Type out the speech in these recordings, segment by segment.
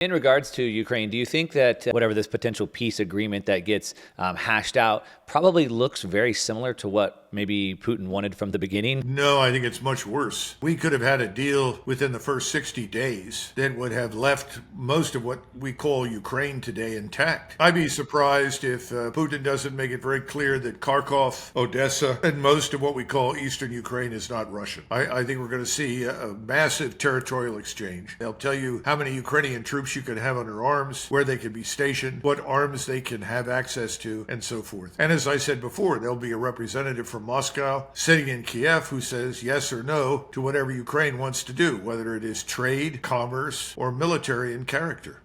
In regards to Ukraine, do you think that whatever this potential peace agreement that gets hashed out probably looks very similar to what maybe Putin wanted from the beginning? No, I think it's much worse. We could have had a deal within the first 60 days that would have left most of what we call Ukraine today intact. I'd be surprised if Putin doesn't make it very clear that Kharkov, Odessa, and most of what we call Eastern Ukraine is not Russian. I think we're going to see a massive territorial exchange. They'll tell you how many Ukrainian troops you can have under arms, where they can be stationed, what arms they can have access to, and so forth. And as I said before, there'll be a representative from Moscow sitting in Kiev who says yes or no to whatever Ukraine wants to do, whether it is trade, commerce, or military in character.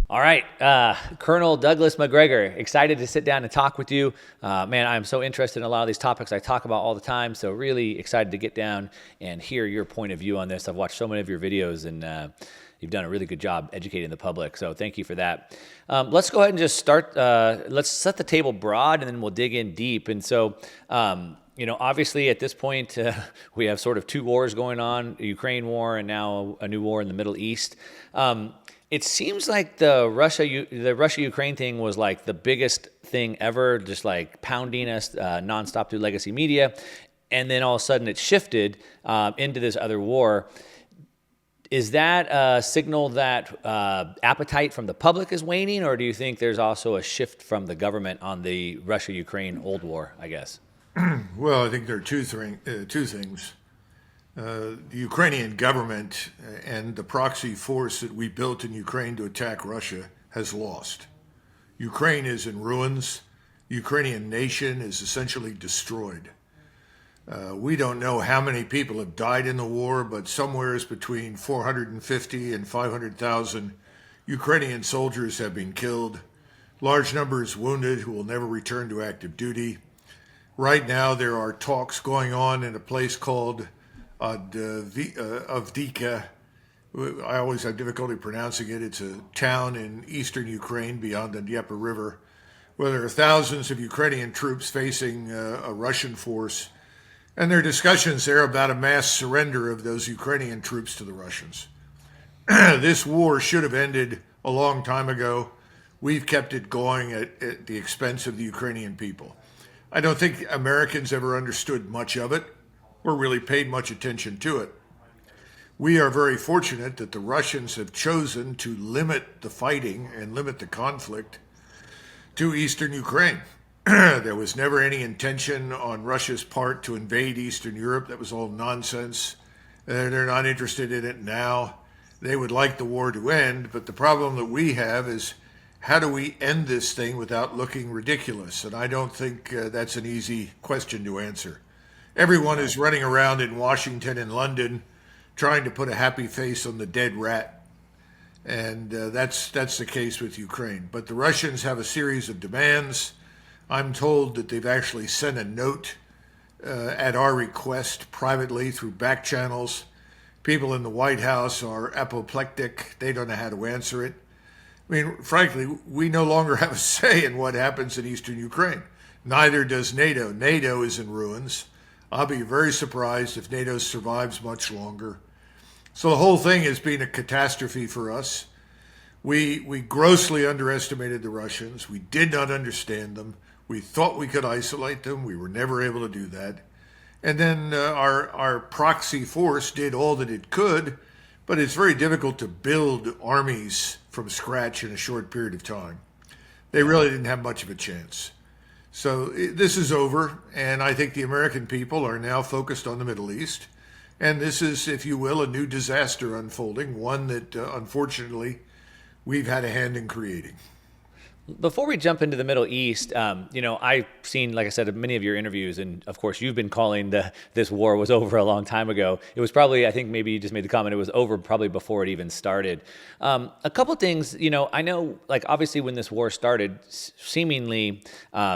All right, Colonel Douglas Macgregor, excited to sit down and talk with you. Man, I'm so interested in a lot of these topics I talk about all the time, so really excited to get down and hear your point of view on this. I've watched so many of your videos, and you've done a really good job educating the public, so thank you for that. Let's go ahead and just start. Let's set the table broad, and then we'll dig in deep. And so, obviously at this point, we have sort of two wars going on, the Ukraine war and now a new war in the Middle East. It seems like the Russia-Ukraine thing was like the biggest thing ever, just like pounding us nonstop through legacy media. And then all of a sudden it shifted into this other war. Is that a signal that appetite from the public is waning, or do you think there's also a shift from the government on the Russia-Ukraine old war, I guess? Well, I think there are two things. The Ukrainian government and the proxy force that we built in Ukraine to attack Russia has lost. Ukraine is in ruins. The Ukrainian nation is essentially destroyed. We don't know how many people have died in the war, but somewhere between 450 and 500,000 Ukrainian soldiers have been killed. Large numbers wounded who will never return to active duty. Right now, there are talks going on in a place called Avdiivka. I always have difficulty pronouncing it. It's a town in eastern Ukraine beyond the Dnieper River, where there are thousands of Ukrainian troops facing a Russian force. And there are discussions there about a mass surrender of those Ukrainian troops to the Russians. This war should have ended a long time ago. We've kept it going at the expense of the Ukrainian people. I don't think Americans ever understood much of it or really paid much attention to it. We are very fortunate that the Russians have chosen to limit the fighting and limit the conflict to eastern Ukraine. There was never any intention on Russia's part to invade Eastern Europe. That was all nonsense. They're not interested in it now. They would like the war to end, but the problem that we have is how do we end this thing without looking ridiculous? And I don't think that's an easy question to answer. Everyone is running around in Washington and London trying to put a happy face on the dead rat. And that's the case with Ukraine. But the Russians have a series of demands. I'm told that they've actually sent a note at our request privately through back channels. People in the White House are apoplectic. They don't know how to answer it. I mean, frankly, we no longer have a say in what happens in eastern Ukraine. Neither does NATO. NATO is in ruins. I'll be very surprised if NATO survives much longer. So the whole thing has been a catastrophe for us. We grossly underestimated the Russians. We did not understand them. We thought we could isolate them. We were never able to do that. And then our proxy force did all that it could, but it's very difficult to build armies from scratch in a short period of time. They really didn't have much of a chance. So this is over, and I think the American people are now focused on the Middle East. And this is, if you will, a new disaster unfolding, one that unfortunately we've had a hand in creating. Before we jump into the Middle East, I've seen, like I said, many of your interviews, and of course, you've been calling this war was over a long time ago. It was probably, I think maybe you just made the comment, it was over probably before it even started. A couple things, I know, like obviously when this war started, seemingly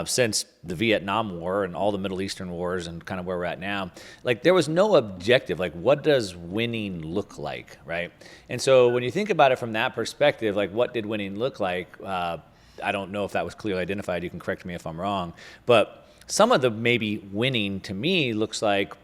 since the Vietnam War and all the Middle Eastern wars and kind of where we're at now, like there was no objective, like what does winning look like, right? And so when you think about it from that perspective, like what did winning look like? I don't know if that was clearly identified. You can correct me if I'm wrong. But some of the maybe winning to me looks like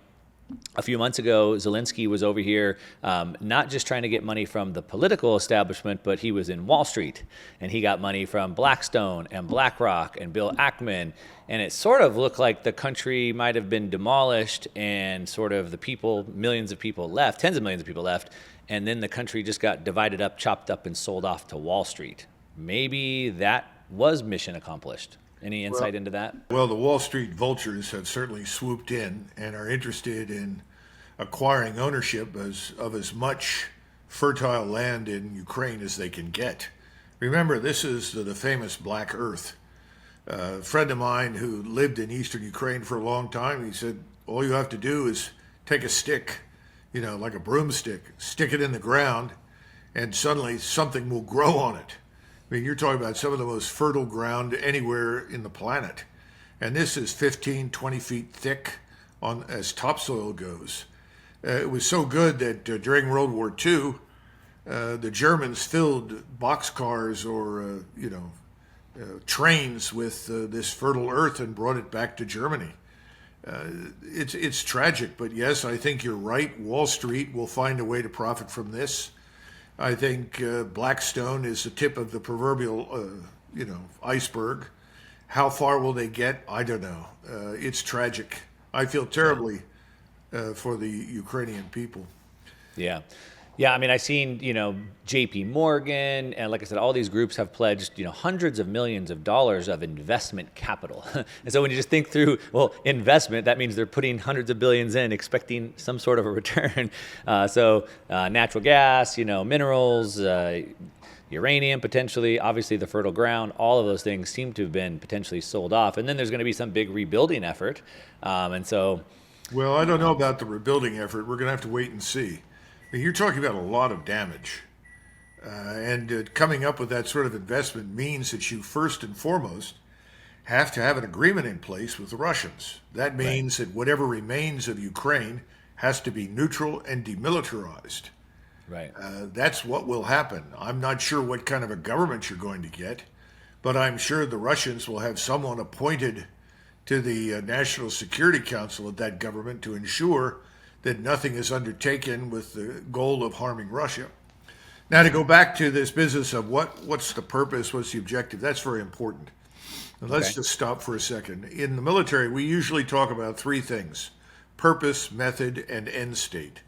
a few months ago, Zelensky was over here, not just trying to get money from the political establishment, but he was in Wall Street, and he got money from Blackstone and BlackRock and Bill Ackman, and it sort of looked like the country might have been demolished, and sort of the people, millions of people left, tens of millions of people left, and then the country just got divided up, chopped up, and sold off to Wall Street. Maybe that was mission accomplished. Any insight into that? Well, the Wall Street vultures have certainly swooped in and are interested in acquiring ownership of as much fertile land in Ukraine as they can get. Remember, this is the famous Black Earth. A friend of mine who lived in eastern Ukraine for a long time, he said, all you have to do is take a stick, like a broomstick, stick it in the ground, and suddenly something will grow on it. I mean, you're talking about some of the most fertile ground anywhere in the planet. And this is 15, 20 feet thick as topsoil goes. It was so good that during World War II, the Germans filled boxcars or, trains with this fertile earth and brought it back to Germany. It's tragic, but yes, I think you're right. Wall Street will find a way to profit from this. I think Blackstone is the tip of the proverbial, iceberg. How far will they get? I don't know. It's tragic. I feel terribly for the Ukrainian people. Yeah. Yeah, I mean, I've seen, JP Morgan, and like I said, all these groups have pledged, hundreds of millions of dollars of investment capital. And so when you just think through, investment, that means they're putting hundreds of billions in, expecting some sort of a return. So natural gas, minerals, uranium potentially, obviously the fertile ground, all of those things seem to have been potentially sold off. And then there's going to be some big rebuilding effort. Well, I don't know about the rebuilding effort. We're going to have to wait and see. You're talking about a lot of damage. And coming up with that sort of investment means that you first and foremost have to have an agreement in place with the Russians. That means that whatever remains of Ukraine has to be neutral and demilitarized. Right. That's what will happen. I'm not sure what kind of a government you're going to get, but I'm sure the Russians will have someone appointed to the National Security Council of that government to ensure that nothing is undertaken with the goal of harming Russia. Now, to go back to this business of what's the purpose, what's the objective, that's very important. And let's just stop for a second. In the military, we usually talk about three things: purpose, method, and end state.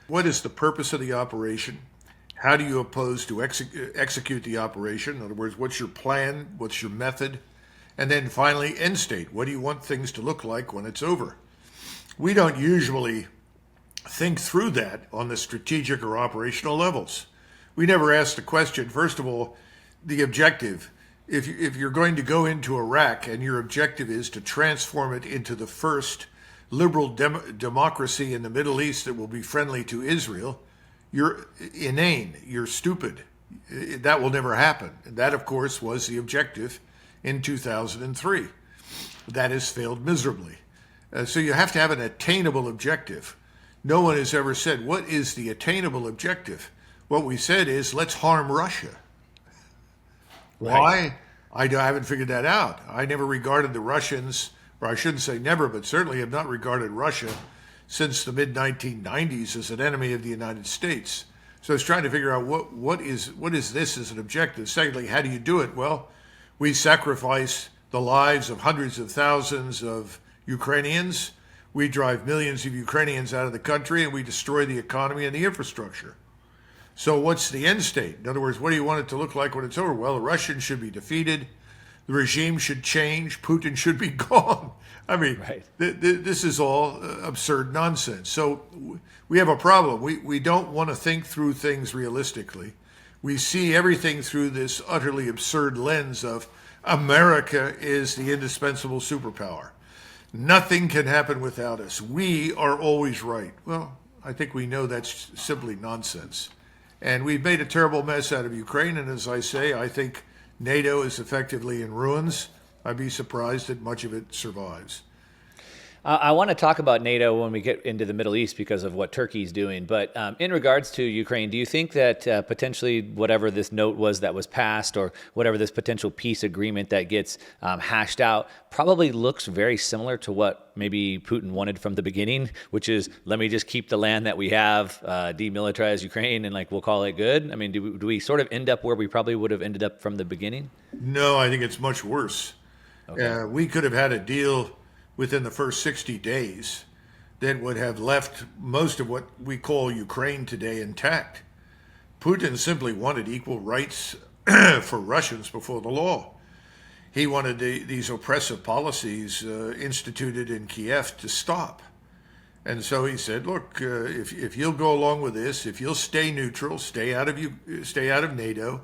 What is the purpose of the operation? How do you oppose to execute the operation? In other words, what's your plan? What's your method? And then finally, end state. What do you want things to look like when it's over? We don't usually think through that on the strategic or operational levels. We never ask the question, first of all, the objective. If you're going to go into Iraq and your objective is to transform it into the first liberal democracy in the Middle East that will be friendly to Israel, you're inane, you're stupid. That will never happen. And that, of course, was the objective in 2003. That has failed miserably. So you have to have an attainable objective. No one has ever said, what is the attainable objective? What we said is, let's harm Russia. Why? I haven't figured that out. I never regarded the Russians, or I shouldn't say never, but certainly have not regarded Russia since the mid-1990s as an enemy of the United States. So I was trying to figure out what is this as an objective. Secondly, how do you do it? Well, we sacrifice the lives of hundreds of thousands of Ukrainians. We drive millions of Ukrainians out of the country, and we destroy the economy and the infrastructure. So what's the end state? In other words, what do you want it to look like when it's over? Well, the Russians should be defeated. The regime should change. Putin should be gone. I mean, this is all absurd nonsense. So we have a problem. We don't want to think through things realistically. We see everything through this utterly absurd lens of America is the indispensable superpower. Nothing can happen without us. We are always right. Well, I think we know that's simply nonsense. And we've made a terrible mess out of Ukraine. And as I say, I think NATO is effectively in ruins. I'd be surprised that much of it survives. I want to talk about NATO when we get into the Middle East because of what Turkey's doing. But in regards to Ukraine, do you think that potentially whatever this note was that was passed, or whatever this potential peace agreement that gets hashed out, probably looks very similar to what maybe Putin wanted from the beginning, which is, let me just keep the land that we have, demilitarize Ukraine, and we'll call it good? I mean, do we sort of end up where we probably would have ended up from the beginning? No, I think it's much worse. Okay. We could have had a deal within the first 60 days that would have left most of what we call Ukraine today intact. Putin simply wanted equal rights for Russians before the law. He wanted these oppressive policies instituted in Kiev to stop. And so he said, look, if you'll go along with this, if you'll stay neutral, stay out of NATO,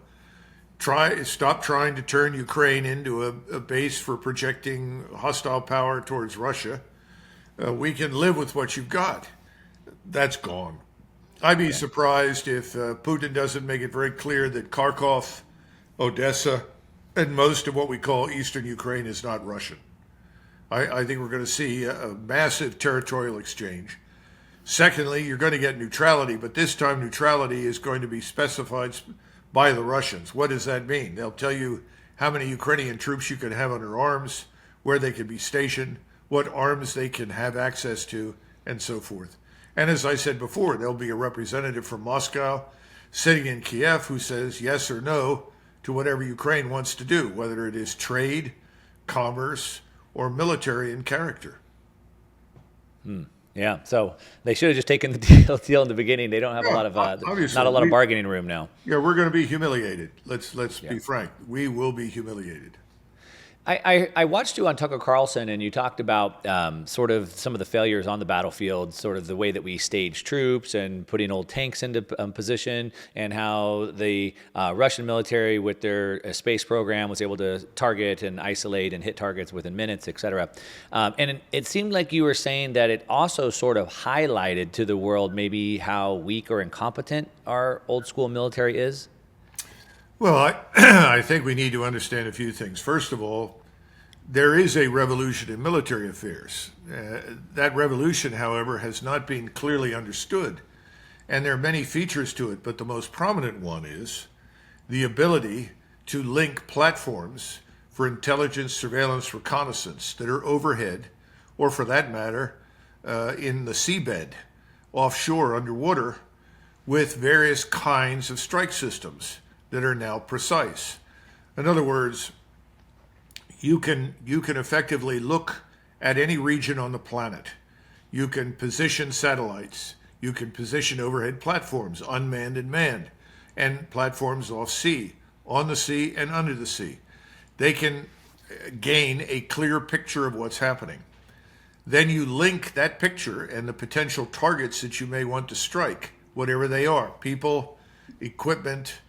stop trying to turn Ukraine into a base for projecting hostile power towards Russia, we can live with what you've got. That's gone. I'd be surprised if Putin doesn't make it very clear that Kharkov, Odessa, and most of what we call Eastern Ukraine is not Russian. I think we're going to see a massive territorial exchange. Secondly, you're going to get neutrality, but this time neutrality is going to be specified by the Russians. What does that mean? They'll tell you how many Ukrainian troops you can have under arms, where they can be stationed, what arms they can have access to, and so forth. And as I said before, there'll be a representative from Moscow sitting in Kiev who says yes or no to whatever Ukraine wants to do, whether it is trade, commerce, or military in character. Yeah, so they should have just taken the deal in the beginning. They don't have a lot of Obviously, not a lot of bargaining room now. Yeah, we're going to be humiliated. Let's be frank. We will be humiliated. I watched you on Tucker Carlson, and you talked about sort of some of the failures on the battlefield, sort of the way that we stage troops and putting old tanks into position, and how the Russian military with their space program was able to target and isolate and hit targets within minutes, et cetera. And it seemed like you were saying that it also sort of highlighted to the world maybe how weak or incompetent our old school military is. Well, I think we need to understand a few things. First of all, there is a revolution in military affairs. That revolution, however, has not been clearly understood. And there are many features to it, but the most prominent one is the ability to link platforms for intelligence, surveillance, reconnaissance that are overhead, or for that matter, in the seabed, offshore, underwater, with various kinds of strike systems that are now precise. In other words, you can effectively look at any region on the planet. You can position satellites. You can position overhead platforms, unmanned and manned, and platforms off sea, on the sea, and under the sea. They can gain a clear picture of what's happening. Then you link that picture and the potential targets that you may want to strike, whatever they are, people, equipment,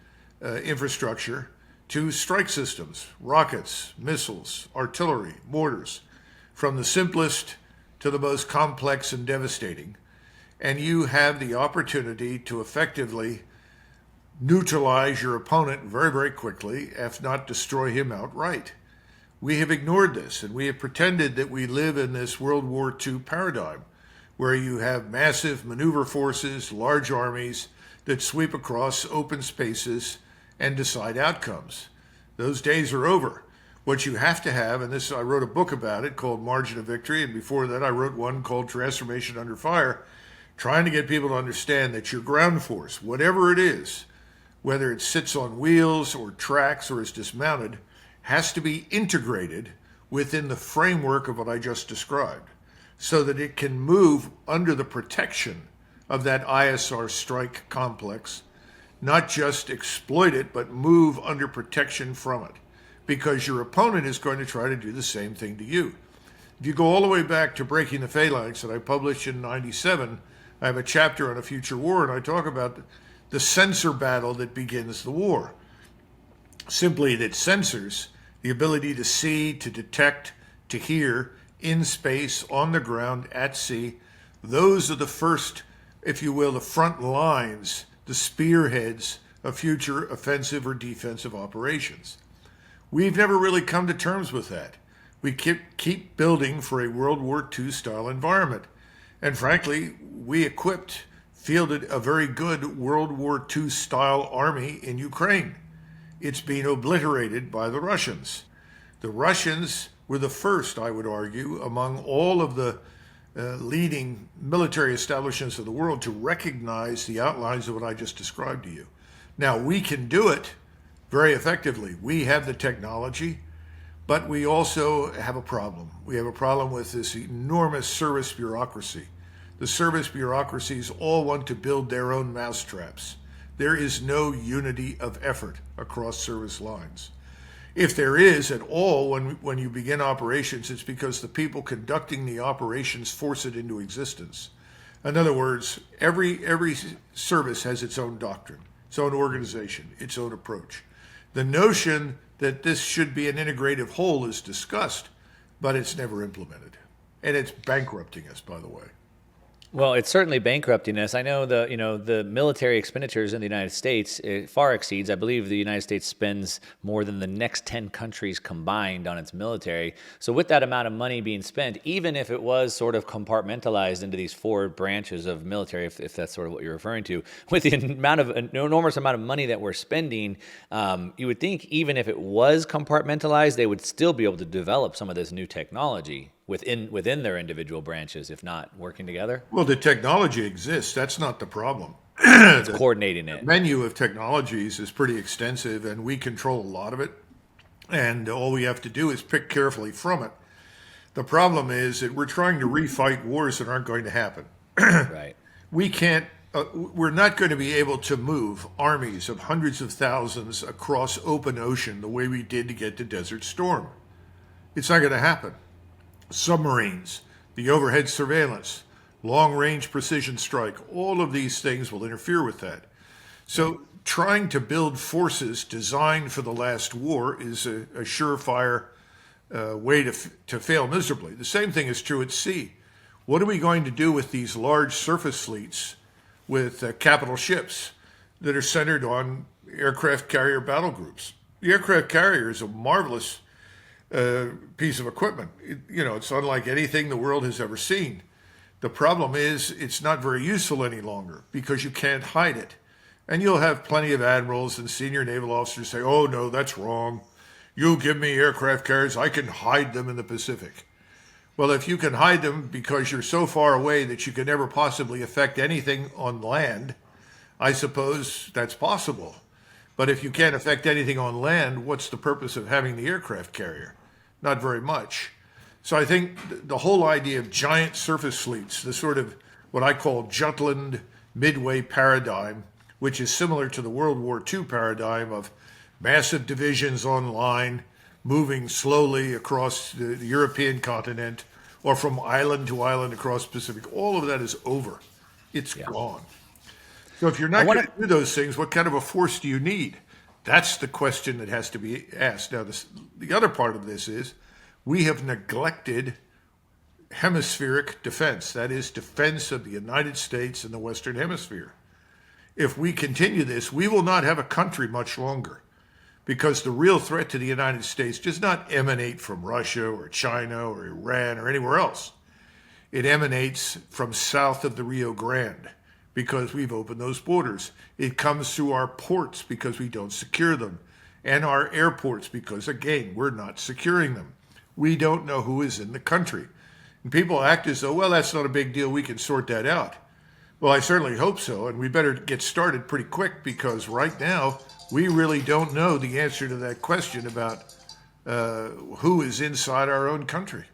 infrastructure, to strike systems, rockets, missiles, artillery, mortars, from the simplest to the most complex and devastating. And you have the opportunity to effectively neutralize your opponent very, very quickly, if not destroy him outright. We have ignored this, and we have pretended that we live in this World War II paradigm, where you have massive maneuver forces, large armies that sweep across open spaces and decide outcomes. Those days are over. What you have to have, and this, I wrote a book about it called Margin of Victory, and before that I wrote one called Transformation Under Fire, trying to get people to understand that your ground force, whatever it is, whether it sits on wheels or tracks or is dismounted, has to be integrated within the framework of what I just described, so that it can move under the protection of that ISR strike complex, not just exploit it, but move under protection from it, because your opponent is going to try to do the same thing to you. If you go all the way back to Breaking the Phalanx that I published in '97, I have a chapter on a future war, and I talk about the sensor battle that begins the war. Simply that sensors, the ability to see, to detect, to hear, in space, on the ground, at sea, those are the first, if you will, the front lines, the spearheads of future offensive or defensive operations. We've never really come to terms with that. We keep building for a World War II style environment. And frankly, we fielded a very good World War II style army in Ukraine. It's being obliterated by the Russians. The Russians were the first, I would argue, among all of the leading military establishments of the world to recognize the outlines of what I just described to you. Now, we can do it very effectively. We have the technology, but we also have a problem. We have a problem with this enormous service bureaucracy. The service bureaucracies all want to build their own mousetraps. There is no unity of effort across service lines. If there is at all when you begin operations, it's because the people conducting the operations force it into existence. In other words, every service has its own doctrine, its own organization, its own approach. The notion that this should be an integrative whole is discussed, but it's never implemented. And it's bankrupting us, by the way. Well, it's certainly bankrupting us. I know the military expenditures in the United States, it far exceeds. I believe the United States spends more than the next 10 countries combined on its military. So with that amount of money being spent, even if it was sort of compartmentalized into these four branches of military, if that's sort of what you're referring to, with the enormous amount of money that we're spending, you would think even if it was compartmentalized, they would still be able to develop some of this new technology within their individual branches, if not working together? Well, the technology exists. That's not the problem. It's coordinating it. The menu of technologies is pretty extensive, and we control a lot of it. And all we have to do is pick carefully from it. The problem is that we're trying to refight wars that aren't going to happen. Right. We're not going to be able to move armies of hundreds of thousands across open ocean the way we did to get to Desert Storm. It's not going to happen. Submarines, the overhead surveillance, long-range precision strike, all of these things will interfere with that. So trying to build forces designed for the last war is a surefire way to fail miserably. The same thing is true at sea. What are we going to do with these large surface fleets with capital ships that are centered on aircraft carrier battle groups? The aircraft carrier is a marvelous piece of equipment. It's unlike anything the world has ever seen. The problem is it's not very useful any longer because you can't hide it. And you'll have plenty of admirals and senior naval officers say, oh, no, that's wrong. You give me aircraft carriers, I can hide them in the Pacific. Well, if you can hide them because you're so far away that you can never possibly affect anything on land, I suppose that's possible. But if you can't affect anything on land, what's the purpose of having the aircraft carrier? Not very much. So I think the whole idea of giant surface fleets, the sort of what I call Jutland Midway paradigm, which is similar to the World War II paradigm of massive divisions on line, moving slowly across the European continent, or from island to island across the Pacific, all of that is over. It's gone. So if you're not going to do those things, what kind of a force do you need? That's the question that has to be asked. Now, the other part of this is we have neglected hemispheric defense. That is, defense of the United States and the Western Hemisphere. If we continue this, we will not have a country much longer because the real threat to the United States does not emanate from Russia or China or Iran or anywhere else. It emanates from south of the Rio Grande, because we've opened those borders. It comes through our ports because we don't secure them, and our airports because, again, we're not securing them. We don't know who is in the country. And people act as though, well, that's not a big deal, we can sort that out. Well, I certainly hope so, and we better get started pretty quick because right now we really don't know the answer to that question about who is inside our own country.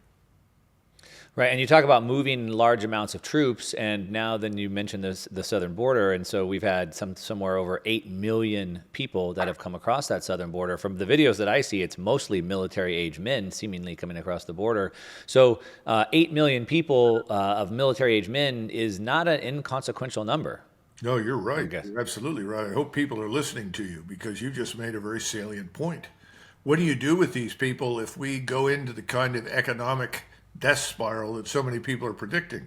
Right, and you talk about moving large amounts of troops, and now then you mentioned the southern border, and so we've had somewhere over 8 million people that have come across that southern border. From the videos that I see, it's mostly military-age men seemingly coming across the border. So 8 million people of military-age men is not an inconsequential number. No, you're right. You're absolutely right. I hope people are listening to you because you just made a very salient point. What do you do with these people if we go into the kind of economic death spiral that so many people are predicting?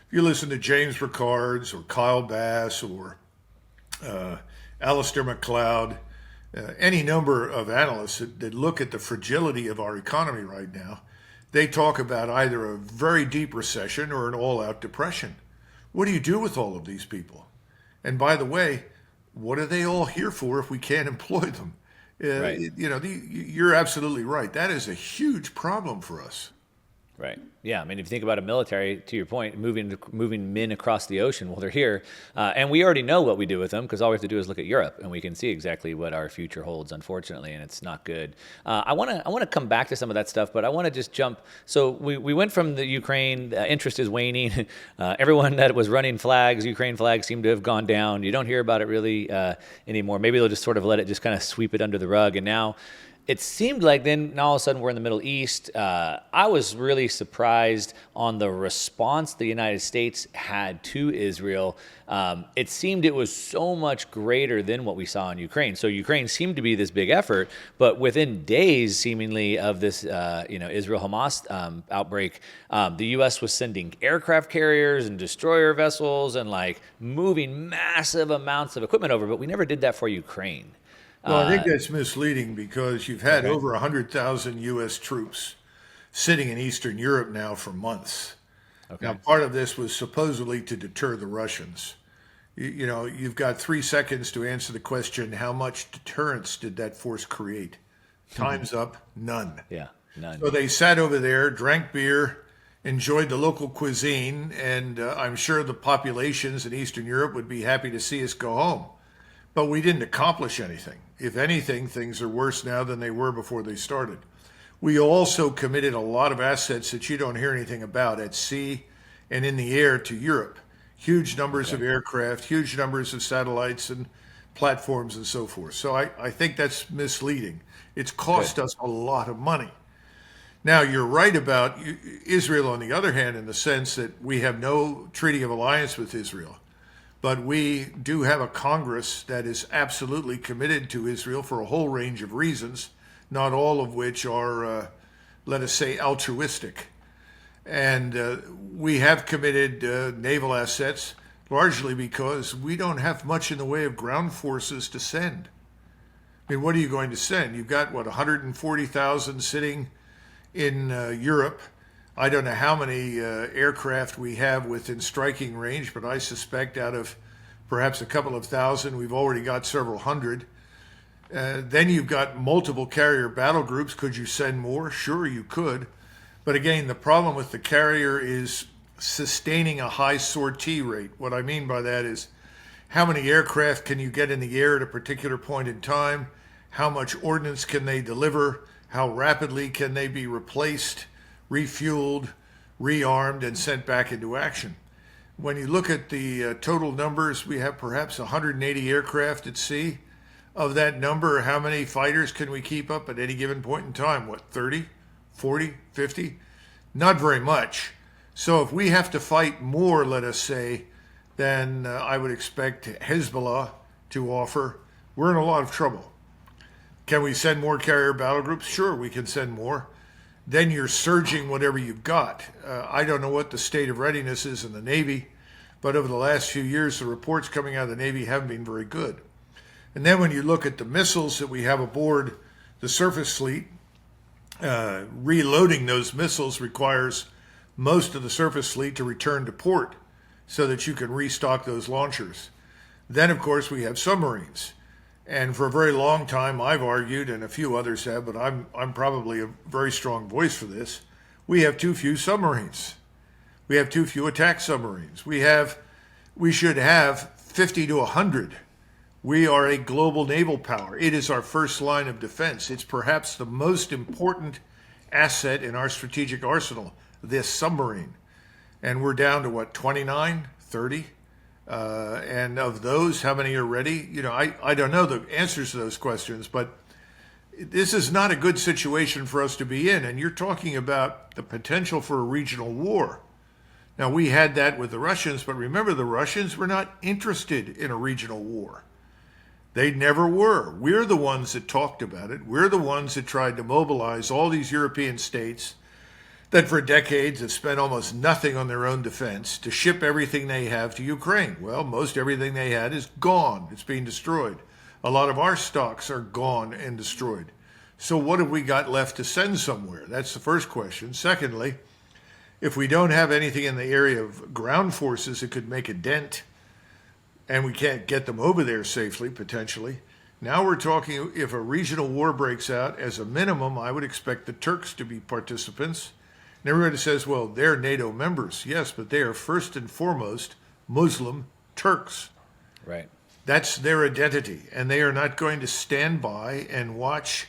If you listen to James Ricards or Kyle Bass or Alistair McLeod, any number of analysts that look at the fragility of our economy right now, they talk about either a very deep recession or an all-out depression. What do you do with all of these people? And by the way, what are they all here for if we can't employ them? Right. You're absolutely right. That is a huge problem for us. Right. Yeah. I mean, if you think about a military, to your point, moving men across the ocean, well, they're here, and we already know what we do with them because all we have to do is look at Europe, and we can see exactly what our future holds. Unfortunately, and it's not good. I want to come back to some of that stuff, but I want to just jump. So we went from the Ukraine. Interest is waning. Everyone that was running flags, Ukraine flags, seem to have gone down. You don't hear about it really anymore. Maybe they'll just sort of let it just kind of sweep it under the rug, and now. It seemed like then all of a sudden we're in the Middle East. I was really surprised on the response the United States had to Israel. It seemed it was so much greater than what we saw in Ukraine. So Ukraine seemed to be this big effort, but within days, seemingly, of this Israel-Hamas outbreak, the U.S. was sending aircraft carriers and destroyer vessels and like moving massive amounts of equipment over, but we never did that for Ukraine. Well, I think that's misleading because you've had over 100,000 U.S. troops sitting in Eastern Europe now for months. Okay. Now, part of this was supposedly to deter the Russians. You've got 3 seconds to answer the question, how much deterrence did that force create? Time's up, none. Yeah, none. So they sat over there, drank beer, enjoyed the local cuisine, and I'm sure the populations in Eastern Europe would be happy to see us go home. But we didn't accomplish anything. If anything, things are worse now than they were before they started. We also committed a lot of assets that you don't hear anything about at sea and in the air to Europe. Huge numbers of aircraft, huge numbers of satellites and platforms and so forth. So I think that's misleading. It's cost us a lot of money. Now, you're right about Israel, on the other hand, in the sense that we have no treaty of alliance with Israel. But we do have a Congress that is absolutely committed to Israel for a whole range of reasons, not all of which are, let us say, altruistic. And we have committed naval assets largely because we don't have much in the way of ground forces to send. I mean, what are you going to send? You've got, 140,000 sitting in Europe. I don't know how many aircraft we have within striking range, but I suspect out of perhaps a couple of thousand, we've already got several hundred. Then you've got multiple carrier battle groups. Could you send more? Sure, you could. But again, the problem with the carrier is sustaining a high sortie rate. What I mean by that is how many aircraft can you get in the air at a particular point in time? How much ordnance can they deliver? How rapidly can they be replaced, refueled, rearmed, and sent back into action? When you look at the total numbers, we have perhaps 180 aircraft at sea. Of that number, how many fighters can we keep up at any given point in time? 30, 40, 50? Not very much. So if we have to fight more, let us say, than I would expect Hezbollah to offer, we're in a lot of trouble. Can we send more carrier battle groups? Sure, we can send more. Then you're surging whatever you've got. I don't know what the state of readiness is in the Navy, but over the last few years, the reports coming out of the Navy haven't been very good. And then when you look at the missiles that we have aboard the surface fleet, reloading those missiles requires most of the surface fleet to return to port so that you can restock those launchers. Then, of course, we have submarines. And for a very long time, I've argued, and a few others have, but I'm probably a very strong voice for this, we have too few submarines. We have too few attack submarines. We should have 50 to 100. We are a global naval power. It is our first line of defense. It's perhaps the most important asset in our strategic arsenal, this submarine. And we're down to 29, 30? And of those, how many are ready? I don't know the answers to those questions, but this is not a good situation for us to be in. And you're talking about the potential for a regional war. Now, we had that with the Russians, but remember, the Russians were not interested in a regional war. They never were. We're the ones that talked about it. We're the ones that tried to mobilize all these European states that for decades have spent almost nothing on their own defense to ship everything they have to Ukraine. Well, most everything they had is gone. It's being destroyed. A lot of our stocks are gone and destroyed. So what have we got left to send somewhere? That's the first question. Secondly, if we don't have anything in the area of ground forces that could make a dent, and we can't get them over there safely, potentially, now we're talking if a regional war breaks out, as a minimum, I would expect the Turks to be participants. And everybody says, well, they're NATO members. Yes, but they are first and foremost Muslim Turks. Right. That's their identity. And they are not going to stand by and watch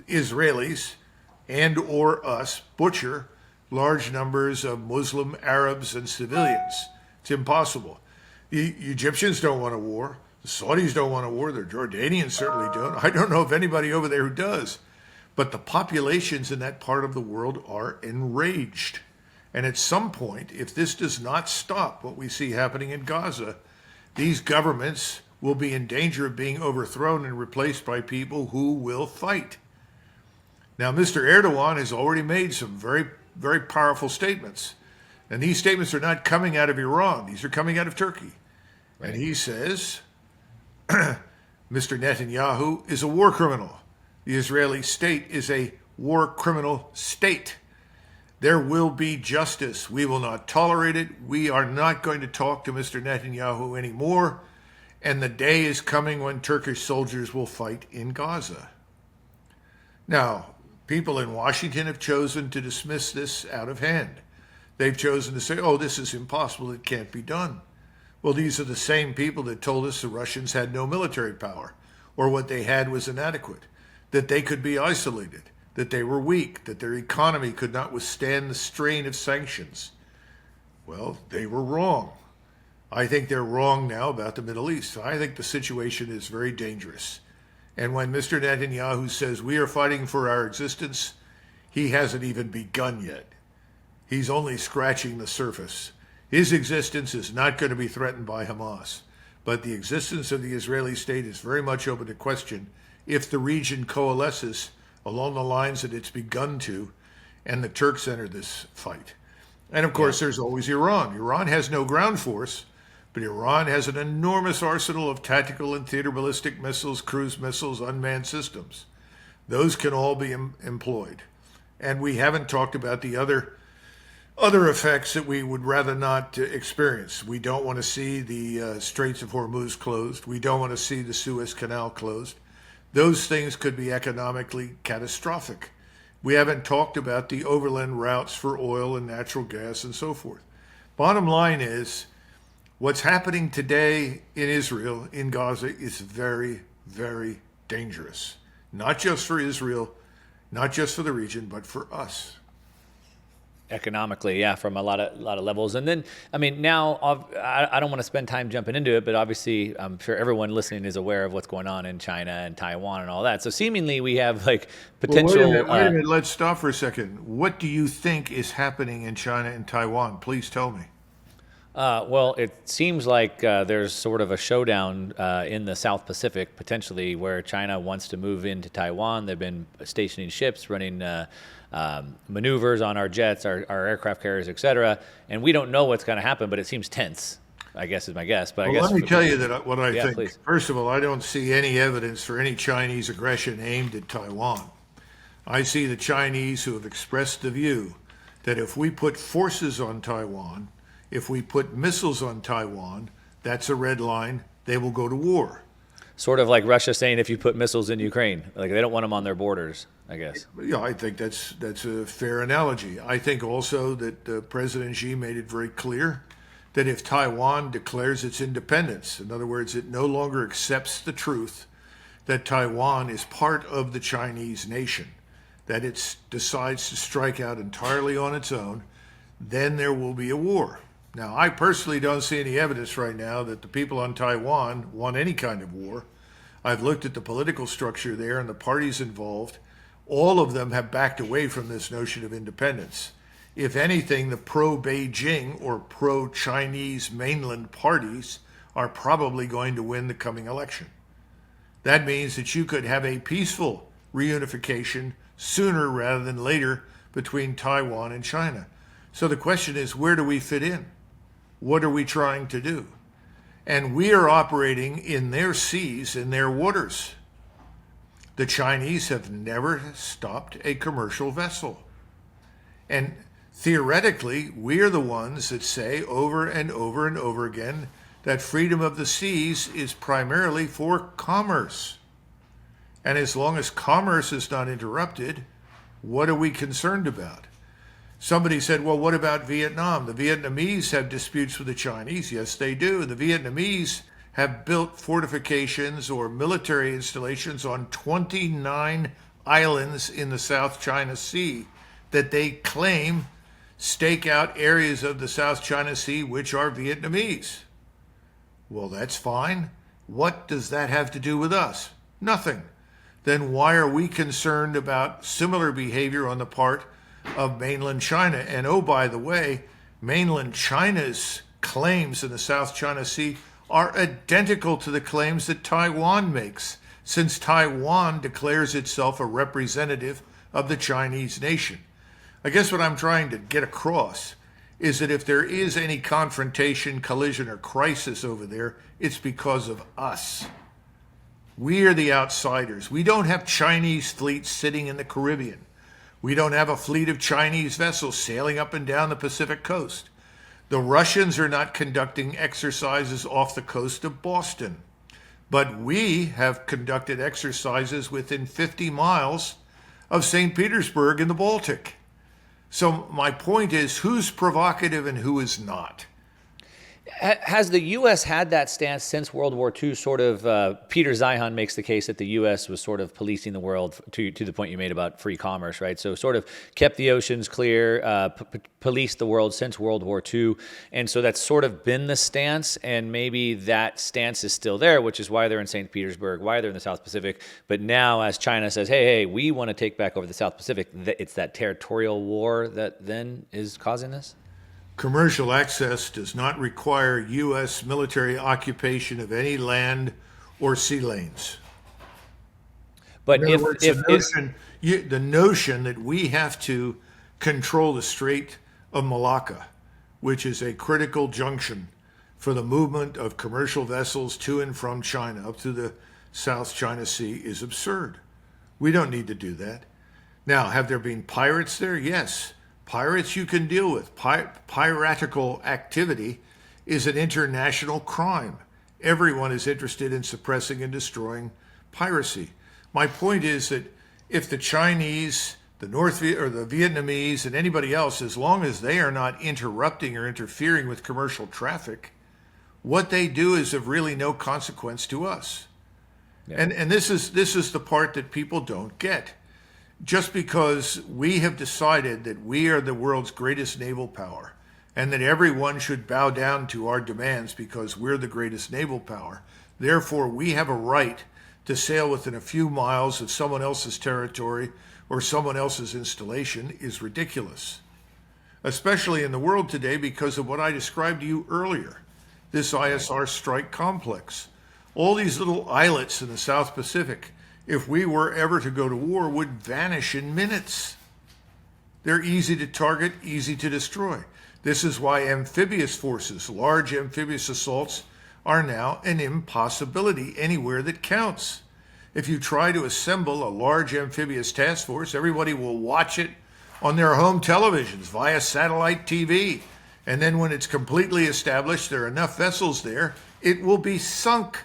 Israelis and or us butcher large numbers of Muslim Arabs and civilians. It's impossible. The Egyptians don't want a war. The Saudis don't want a war. The Jordanians certainly don't. I don't know of anybody over there who does. But the populations in that part of the world are enraged. And at some point, if this does not stop what we see happening in Gaza, these governments will be in danger of being overthrown and replaced by people who will fight. Now, Mr. Erdogan has already made some very, very powerful statements. And these statements are not coming out of Iran. These are coming out of Turkey. Right. And he says, Mr. Netanyahu is a war criminal. The Israeli state is a war criminal state. There will be justice. We will not tolerate it. We are not going to talk to Mr. Netanyahu anymore. And the day is coming when Turkish soldiers will fight in Gaza. Now, people in Washington have chosen to dismiss this out of hand. They've chosen to say, oh, this is impossible. It can't be done. Well, these are the same people that told us the Russians had no military power, or what they had was inadequate, that they could be isolated, that they were weak, that their economy could not withstand the strain of sanctions. Well, they were wrong. I think they're wrong now about the Middle East. I think the situation is very dangerous. And when Mr. Netanyahu says we are fighting for our existence, he hasn't even begun yet. He's only scratching the surface. His existence is not going to be threatened by Hamas, but the existence of the Israeli state is very much open to question if the region coalesces along the lines that it's begun to, and the Turks enter this fight. And of course, there's always Iran. Iran has no ground force, but Iran has an enormous arsenal of tactical and theater ballistic missiles, cruise missiles, unmanned systems. Those can all be employed. And we haven't talked about the other effects that we would rather not experience. We don't want to see the Straits of Hormuz closed. We don't want to see the Suez Canal closed. Those things could be economically catastrophic. We haven't talked about the overland routes for oil and natural gas and so forth. Bottom line is, what's happening today in Israel, in Gaza, is very, very dangerous. Not just for Israel, not just for the region, but for us. Economically, yeah, from a lot of levels. And then, I mean, now I don't want to spend time jumping into it, but obviously I'm sure everyone listening is aware of what's going on in China and Taiwan and all that. So seemingly we have like potential... Well, wait a minute, let's stop for a second. What do you think is happening in China and Taiwan? Please tell me. Well, it seems like there's sort of a showdown in the South Pacific, potentially, where China wants to move into Taiwan. They've been stationing ships, running maneuvers on our jets, our aircraft carriers, et cetera. And we don't know what's going to happen, but it seems tense, I guess is my guess. But I guess let me tell you that what I think. Please. First of all, I don't see any evidence for any Chinese aggression aimed at Taiwan. I see the Chinese who have expressed the view that if we put forces on Taiwan, if we put missiles on Taiwan, that's a red line. They will go to war. Sort of like Russia saying if you put missiles in Ukraine, like they don't want them on their borders, I guess. Yeah, I think that's a fair analogy. I think also that President Xi made it very clear that if Taiwan declares its independence, in other words, it no longer accepts the truth that Taiwan is part of the Chinese nation, that it decides to strike out entirely on its own, then there will be a war. Now, I personally don't see any evidence right now that the people on Taiwan want any kind of war. I've looked at the political structure there and the parties involved. All of them have backed away from this notion of independence. If anything, the pro-Beijing or pro-Chinese mainland parties are probably going to win the coming election. That means that you could have a peaceful reunification sooner rather than later between Taiwan and China. So the question is, where do we fit in? What are we trying to do? And we are operating in their seas, in their waters. The Chinese have never stopped a commercial vessel. And theoretically, we're the ones that say over and over and over again that freedom of the seas is primarily for commerce. And as long as commerce is not interrupted, what are we concerned about? Somebody said, well, what about Vietnam? The Vietnamese have disputes with the Chinese. Yes, they do. The Vietnamese have built fortifications or military installations on 29 islands in the South China Sea that they claim stake out areas of the South China Sea which are Vietnamese. Well, that's fine. What does that have to do with us? Nothing. Then why are we concerned about similar behavior on the part of mainland China? And oh, by the way, mainland China's claims in the South China Sea are identical to the claims that Taiwan makes, since Taiwan declares itself a representative of the Chinese nation. I guess what I'm trying to get across is that if there is any confrontation, collision, or crisis over there, it's because of us. We are the outsiders. We don't have Chinese fleets sitting in the Caribbean. We don't have a fleet of Chinese vessels sailing up and down the Pacific coast. The Russians are not conducting exercises off the coast of Boston. But we have conducted exercises within 50 miles of St. Petersburg in the Baltic. So my point is, who's provocative and who is not? Has the U.S. had that stance since World War II? Sort of, Peter Zeihan makes the case that the U.S. was sort of policing the world to the point you made about free commerce, right? So sort of kept the oceans clear, policed the world since World War II. And so that's sort of been the stance, and maybe that stance is still there, which is why they're in St. Petersburg, why they're in the South Pacific. But now as China says, hey, we want to take back over the South Pacific, it's that territorial war that then is causing this? Commercial access does not require U.S. military occupation of any land or sea lanes. But In other words, the notion that we have to control the Strait of Malacca, which is a critical junction for the movement of commercial vessels to and from China up to the South China Sea, is absurd. We don't need to do that. Now, have there been pirates there? Yes. Pirates you can deal with. Piratical activity is an international crime. Everyone is interested in suppressing and destroying piracy. My point is that if the Chinese, the Vietnamese, and anybody else, as long as they are not interrupting or interfering with commercial traffic, what they do is of really no consequence to us. Yeah. And this is the part that people don't get. Just because we have decided that we are the world's greatest naval power and that everyone should bow down to our demands because we're the greatest naval power, therefore we have a right to sail within a few miles of someone else's territory or someone else's installation, is ridiculous. Especially in the world today because of what I described to you earlier, this ISR strike complex. All these little islets in the South Pacific, if we were ever to go to war, would vanish in minutes. They're easy to target, easy to destroy. This is why amphibious forces, large amphibious assaults, are now an impossibility anywhere that counts. If you try to assemble a large amphibious task force, everybody will watch it on their home televisions via satellite TV. And then when it's completely established there are enough vessels there, it will be sunk,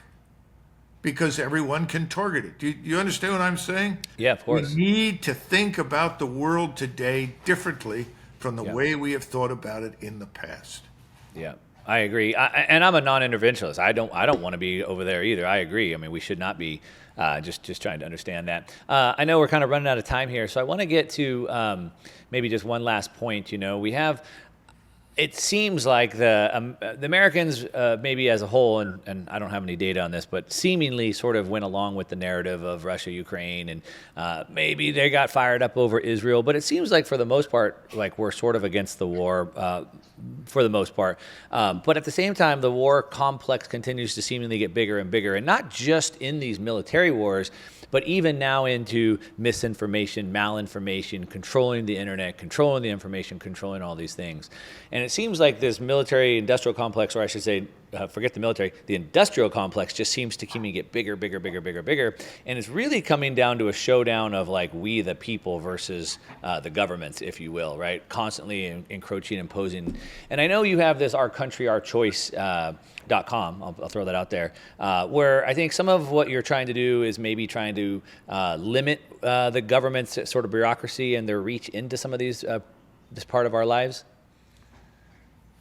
because everyone can target it. Do you understand what I'm saying? Yeah, of course. We need to think about the world today differently from the way we have thought about it in the past. Yeah, I agree. And I'm a non-interventionist. I don't want to be over there either. I agree. I mean, we should not be just trying to understand that. I know we're kind of running out of time here, so I want to get to maybe just one last point. We have. It seems like the Americans, maybe as a whole, and I don't have any data on this, but seemingly sort of went along with the narrative of Russia-Ukraine, and maybe they got fired up over Israel. But it seems like for the most part, like we're sort of against the war for the most part. But at the same time, the war complex continues to seemingly get bigger and bigger, and not just in these military wars, but even now into misinformation, malinformation, controlling the internet, controlling the information, controlling all these things. And it seems like this military industrial complex, or I should say forget the military, the industrial complex just seems to keep get bigger, bigger, bigger, bigger, bigger. And it's really coming down to a showdown of like we the people versus the governments, if you will, right? Constantly encroaching, imposing. And I know you have this Our Country, Our Choice .com, I'll throw that out there, where I think some of what you're trying to do is maybe trying to limit the government's sort of bureaucracy and their reach into some of these this part of our lives.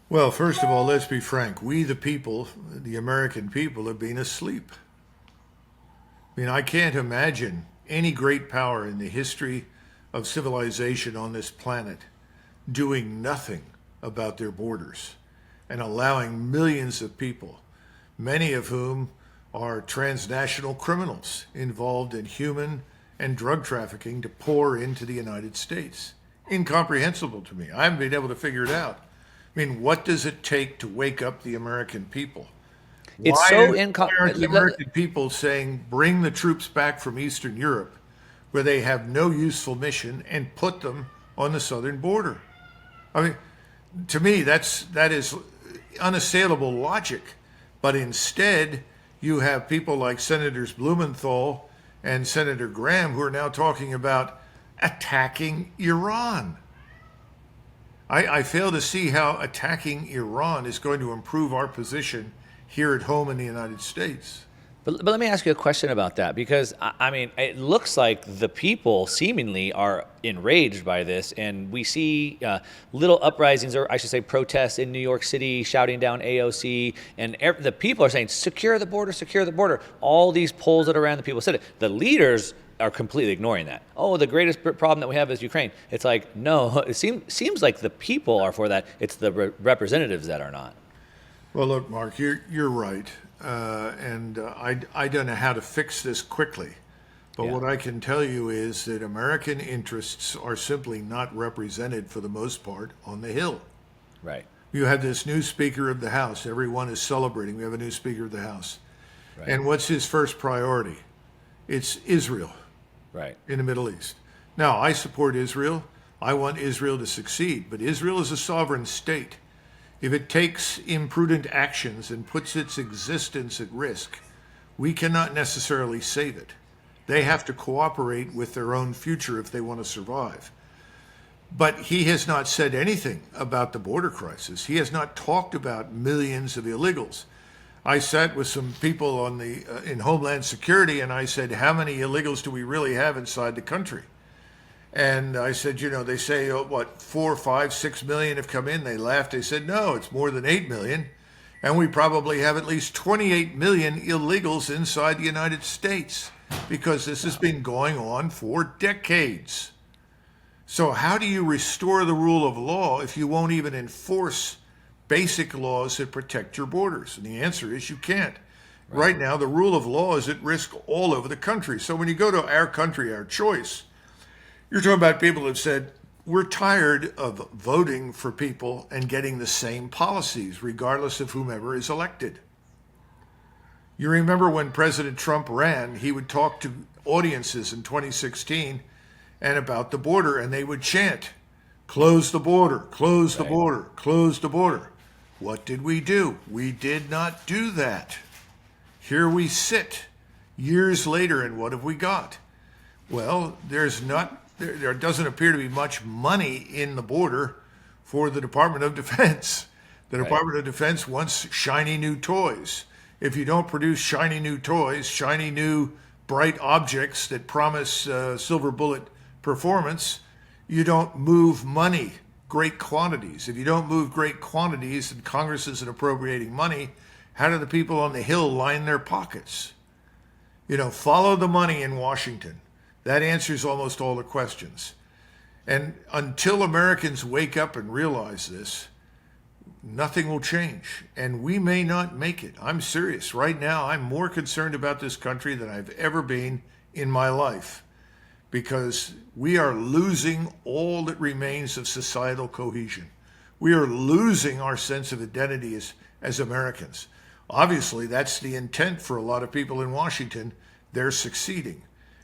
Well, first of all, let's be frank. We, the people, the American people, have been asleep. I mean, I can't imagine any great power in the history of civilization on this planet doing nothing about their borders and allowing millions of people, many of whom are transnational criminals involved in human and drug trafficking, to pour into the United States. Incomprehensible to me. I haven't been able to figure it out. I mean, what does it take to wake up the American people? It's Why so aren't the American people saying, bring the troops back from Eastern Europe, where they have no useful mission, and put them on the southern border? I mean, to me, that is unassailable logic. But instead, you have people like Senators Blumenthal and Senator Graham who are now talking about attacking Iran. I fail to see how attacking Iran is going to improve our position here at home in the United States. But let me ask you a question about that, because I mean, it looks like the people seemingly are enraged by this, and we see little uprisings, or I should say protests in New York City shouting down AOC, and the people are saying, secure the border, secure the border. All these polls that are around, the people said it. The leaders are completely ignoring that. Oh, the greatest problem that we have is Ukraine. It's like, no, it seems like the people are for that. It's the representatives that are not. Well, look, Mark, you're right. I don't know how to fix this quickly. But what I can tell you is that American interests are simply not represented for the most part on the Hill. Right. You have this new Speaker of the House. Everyone is celebrating. We have a new Speaker of the House. Right. And what's his first priority? It's Israel. Right. In the Middle East. Now, I support Israel. I want Israel to succeed. But Israel is a sovereign state. If it takes imprudent actions and puts its existence at risk, we cannot necessarily save it. They have to cooperate with their own future if they want to survive. But he has not said anything about the border crisis. He has not talked about millions of illegals. I sat with some people on in Homeland Security, and I said, how many illegals do we really have inside the country? And I said, they say, 4, 5, 6 million have come in. They laughed. They said, no, it's more than 8 million. And we probably have at least 28 million illegals inside the United States, because this has been going on for decades. So how do you restore the rule of law if you won't even enforce basic laws that protect your borders? And the answer is you can't. Right now, the rule of law is at risk all over the country. So when you go to Our Country, Our Choice, you're talking about people who have said, we're tired of voting for people and getting the same policies, regardless of whomever is elected. You remember when President Trump ran, he would talk to audiences in 2016 and about the border, and they would chant, close the border, close the border, close the border. What did we do? We did not do that. Here we sit years later, and what have we got? Well, there doesn't appear to be much money in the border for the Department of Defense. The Department of Defense wants shiny new toys. If you don't produce shiny new toys, shiny new bright objects that promise silver bullet performance, you don't move money, great quantities. If you don't move great quantities and Congress isn't appropriating money, how do the people on the Hill line their pockets? Follow the money in Washington. That answers almost all the questions. And until Americans wake up and realize this, nothing will change. And we may not make it. I'm serious. Right now, I'm more concerned about this country than I've ever been in my life, because we are losing all that remains of societal cohesion. We are losing our sense of identity as Americans. Obviously, that's the intent for a lot of people in Washington. They're succeeding.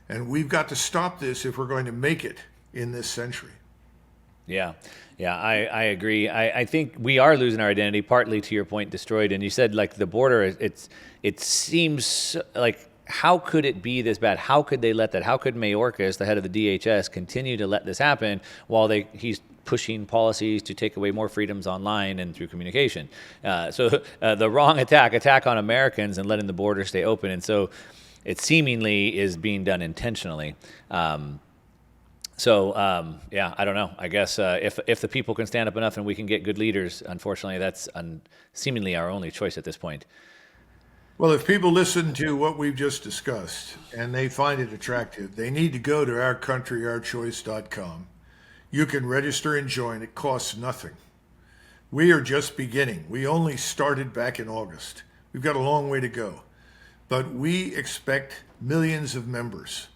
And we've got to stop this if we're going to make it in this century. Yeah, yeah, I agree. I think we are losing our identity, partly to your point, destroyed. And you said like the border, it seems like how could it be this bad? How could they let that? How could Mayorkas, the head of the DHS, continue to let this happen while he's pushing policies to take away more freedoms online and through communication? The wrong attack on Americans and letting the border stay open. And so it seemingly is being done intentionally. Yeah, I don't know. I guess if the people can stand up enough and we can get good leaders, unfortunately, that's seemingly our only choice at this point. Well, if people listen to what we've just discussed and they find it attractive, they need to go to ourcountryourchoice.com. You can register and join. It costs nothing. We are just beginning. We only started back in August. We've got a long way to go. But we expect millions of members.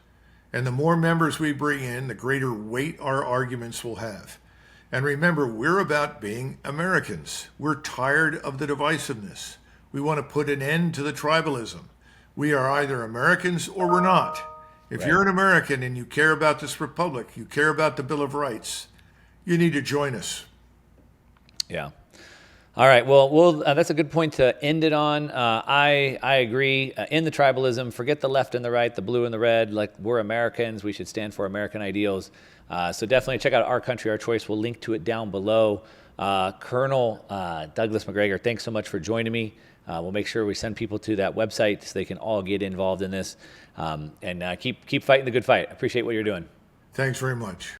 And the more members we bring in, the greater weight our arguments will have. And remember, we're about being Americans. We're tired of the divisiveness. We want to put an end to the tribalism. We are either Americans or we're not. If you're an American and you care about this republic, you care about the Bill of Rights, you need to join us. Yeah. All right. Well, that's a good point to end it on. I agree. In the tribalism, forget the left and the right, the blue and the red. Like, we're Americans. We should stand for American ideals. So definitely check out Our Country, Our Choice. We'll link to it down below. Colonel Douglas Macgregor, thanks so much for joining me. We'll make sure we send people to that website so they can all get involved in this. And keep fighting the good fight. I appreciate what you're doing. Thanks very much.